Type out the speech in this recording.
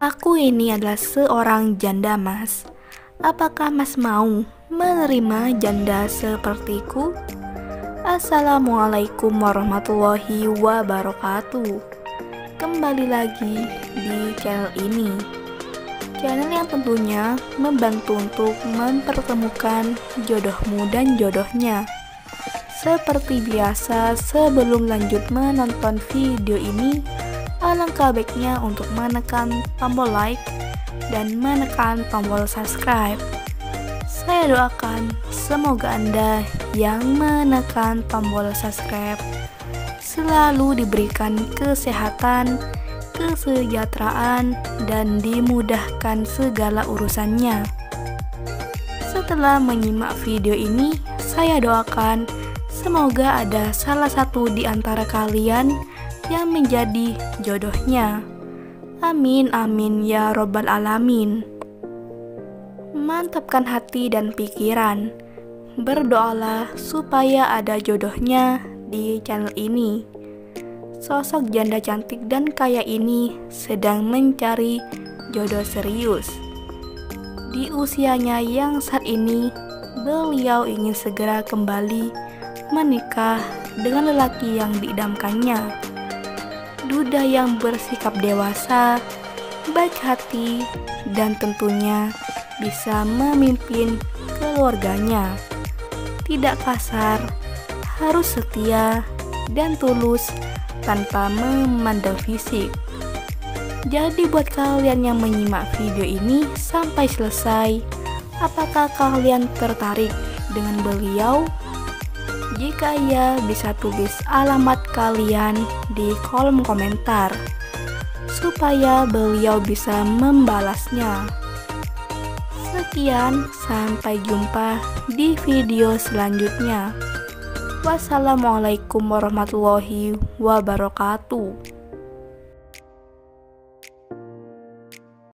Aku ini adalah seorang janda, Mas. Apakah Mas mau menerima janda sepertiku? Assalamualaikum warahmatullahi wabarakatuh. Kembali lagi di channel ini. Channel yang tentunya membantu untuk mempertemukan jodohmu dan jodohnya. Seperti biasa, sebelum lanjut menonton video ini, alangkah baiknya untuk menekan tombol like dan menekan tombol subscribe. Saya doakan semoga Anda yang menekan tombol subscribe selalu diberikan kesehatan, kesejahteraan, dan dimudahkan segala urusannya. Setelah menyimak video ini, saya doakan semoga ada salah satu di antara kalian yang menjadi jodohnya. Amin amin ya robbal alamin. Mantapkan hati dan pikiran. Berdoalah supaya ada jodohnya di channel ini. Sosok janda cantik dan kaya ini sedang mencari jodoh serius. Di usianya yang saat ini, beliau ingin segera kembali menikah dengan lelaki yang diidamkannya. Duda yang bersikap dewasa, baik hati, dan tentunya bisa memimpin keluarganya. Tidak kasar, harus setia dan tulus tanpa memandang fisik. Jadi buat kalian yang menyimak video ini sampai selesai, apakah kalian tertarik dengan beliau? Jika iya, bisa tulis alamat kalian di kolom komentar supaya beliau bisa membalasnya. Sekian, sampai jumpa di video selanjutnya. Wassalamualaikum warahmatullahi wabarakatuh.